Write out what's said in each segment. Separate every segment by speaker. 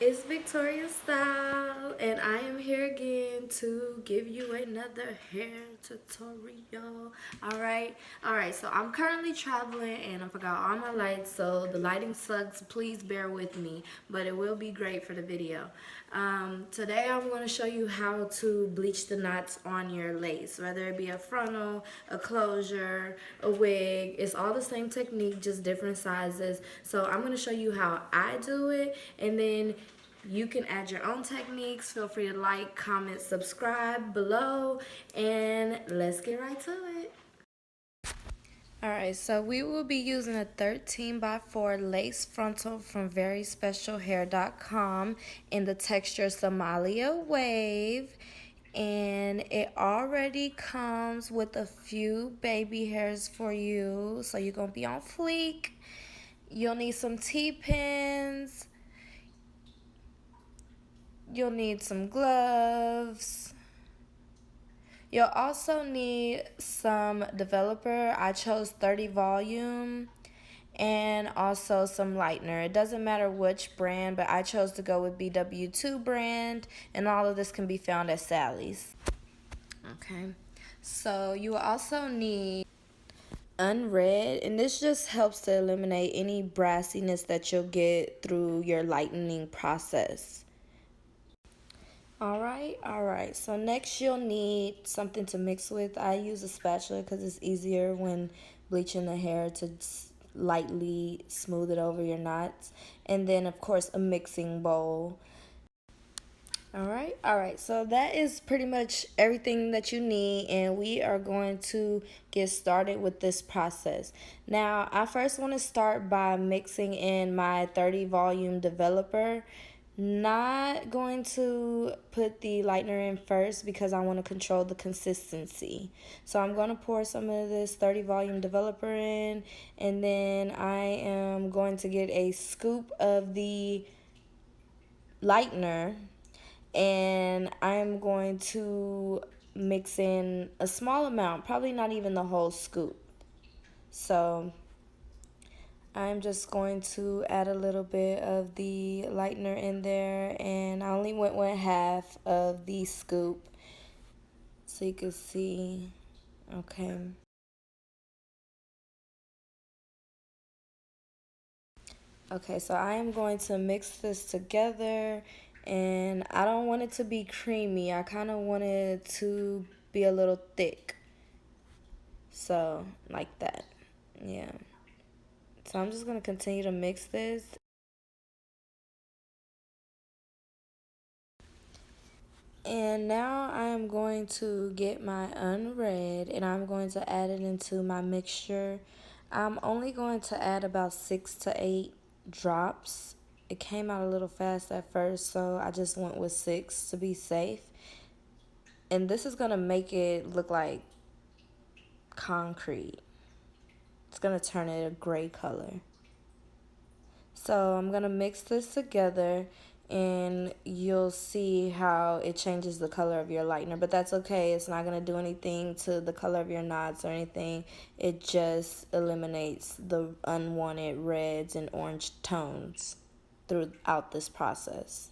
Speaker 1: It's Victoria Style, and I am here again to give you another hair tutorial. All right. So I'm currently traveling, and I forgot all my lights, so the lighting sucks. Please bear with me, but it will be great for the video. Today I'm going to show you how to bleach the knots on your lace, whether it be a frontal, a closure, a wig. It's all the same technique, just different sizes. So I'm going to show you how I do it, and then you can add your own techniques. Feel free to like, comment, subscribe below, and let's get right to it. Alright, so we will be using a 13 by 4 lace frontal from veryspecialhair.com in the texture Somalia Wave. And it already comes with a few baby hairs for you, so you're going to be on fleek. You'll need some T-pins. You'll need some gloves. You'll also need some developer. I chose 30 volume, and also some lightener. It doesn't matter which brand, but I chose to go with BW2 brand, and all of this can be found at Sally's. Okay, so you will also need unread, and this just helps to eliminate any brassiness that you'll get through your lightening process. Alright, so next you'll need something to mix with. I use a spatula because it's easier when bleaching the hair to lightly smooth it over your knots. And then of course a mixing bowl. Alright, so that is pretty much everything that you need, and we are going to get started with this process. Now, I first want to start by mixing in my 30 volume developer. Not going to put the lightener in first because I want to control the consistency. So I'm going to pour some of this 30 volume developer in, and then I am going to get a scoop of the lightener, and I'm going to mix in a small amount, probably not even the whole scoop. So I'm just going to add a little bit of the lightener in there, and I only went with half of the scoop so you can see. Okay. Okay, so I am going to mix this together, and I don't want it to be creamy. I kind of want it to be a little thick. So, like that. Yeah. So I'm just going to continue to mix this. And now I am going to get my unread, and I'm going to add it into my mixture. I'm only going to add about 6 to 8 drops. It came out a little fast at first, so I just went with 6 to be safe. And this is going to make it look like concrete. It's going to turn it a gray color. So I'm going to mix this together, and you'll see how it changes the color of your lightener. But that's okay. It's not going to do anything to the color of your knots or anything. It just eliminates the unwanted reds and orange tones throughout this process.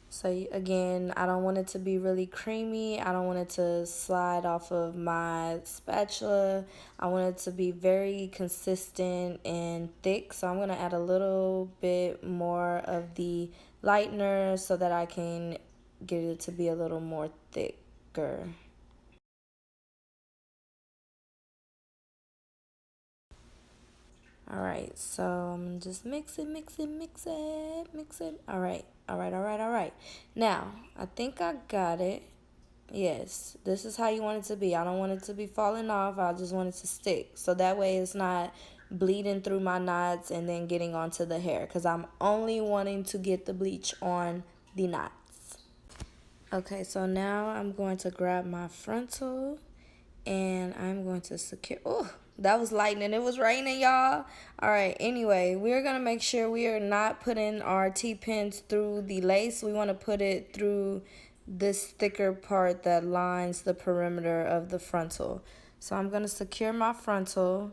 Speaker 1: So again, I don't want it to be really creamy. I don't want it to slide off of my spatula. I want it to be very consistent and thick. So I'm going to add a little bit more of the lightener so that I can get it to be a little more thicker. Alright, so I'm just mix it. Alright. Now, I think I got it. Yes, this is how you want it to be. I don't want it to be falling off. I just want it to stick. So that way it's not bleeding through my knots and then getting onto the hair, because I'm only wanting to get the bleach on the knots. Okay, so now I'm going to grab my frontal, and I'm going to secure. Oh, that was lightning. It was raining, y'all. All right, anyway, we're going to make sure we are not putting our T-pins through the lace. We want to put it through this thicker part that lines the perimeter of the frontal. So I'm going to secure my frontal.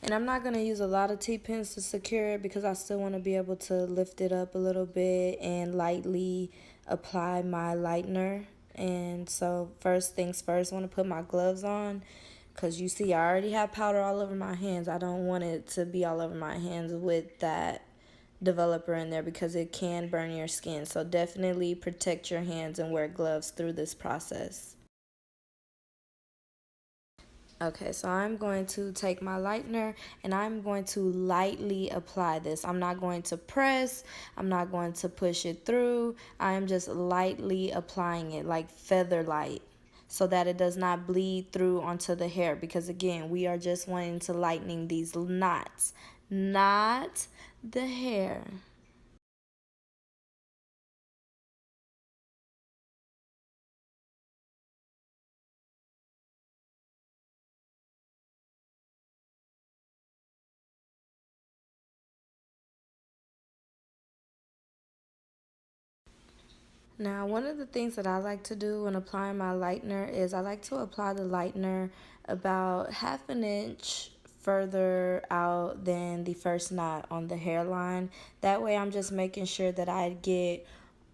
Speaker 1: And I'm not going to use a lot of T-pins to secure it because I still want to be able to lift it up a little bit and lightly apply my lightener. And so first things first, I want to put my gloves on because you see I already have powder all over my hands. I don't want it to be all over my hands with that developer in there because it can burn your skin. So definitely protect your hands and wear gloves through this process. Okay, so I'm going to take my lightener and I'm going to lightly apply this. I'm not going to press, I'm not going to push it through. I'm just lightly applying it like feather light so that it does not bleed through onto the hair because again, we are just wanting to lightening these knots, not the hair. Now, one of the things that I like to do when applying my lightener is I like to apply the lightener about half an inch further out than the first knot on the hairline. That way I'm just making sure that I get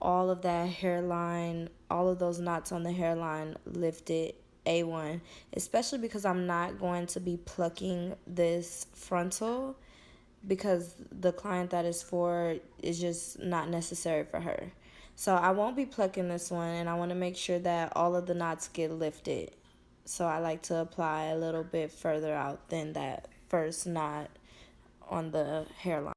Speaker 1: all of that hairline, all of those knots on the hairline lifted A1, especially because I'm not going to be plucking this frontal because the client that is for is just not necessary for her. So I won't be plucking this one and I want to make sure that all of the knots get lifted. So I like to apply a little bit further out than that first knot on the hairline.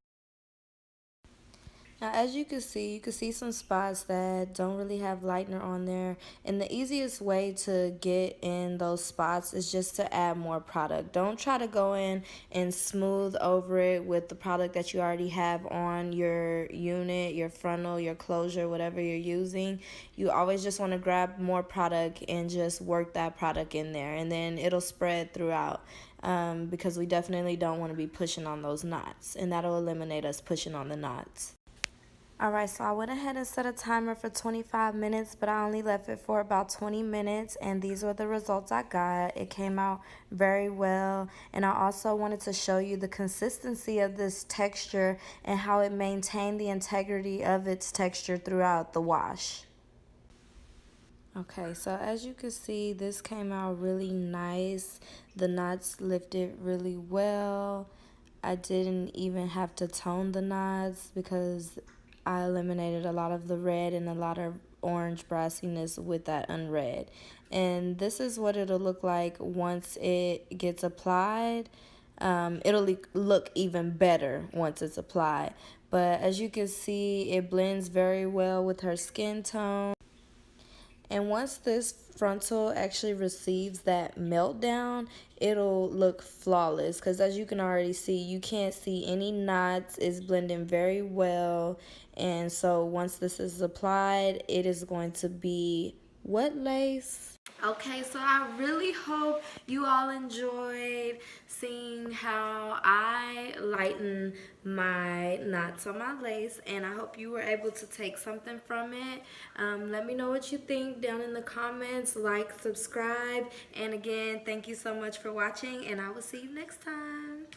Speaker 1: Now, as you can see some spots that don't really have lightener on there. And the easiest way to get in those spots is just to add more product. Don't try to go in and smooth over it with the product that you already have on your unit, your frontal, your closure, whatever you're using. You always just want to grab more product and just work that product in there. And then it'll spread throughout. Because we definitely don't want to be pushing on those knots. And that'll eliminate us pushing on the knots. Alright, so I went ahead and set a timer for 25 minutes, but I only left it for about 20 minutes, and these were the results I got. It came out very well, and I also wanted to show you the consistency of this texture and how it maintained the integrity of its texture throughout the wash. Okay, so as you can see, this came out really nice. The knots lifted really well. I didn't even have to tone the knots because I eliminated a lot of the red and a lot of orange brassiness with that unred. And this is what it'll look like once it gets applied. It'll look even better once it's applied. But as you can see, it blends very well with her skin tone. And once this frontal actually receives that meltdown, it'll look flawless because as you can already see, you can't see any knots. It's blending very well. And so once this is applied, it is going to be what, Lace? Okay, so I really hope you all enjoyed seeing how I lighten my knots on my lace, and I hope you were able to take something from it. Let me know what you think down in the comments. Like, subscribe, and again, thank you so much for watching, and I will see you next time.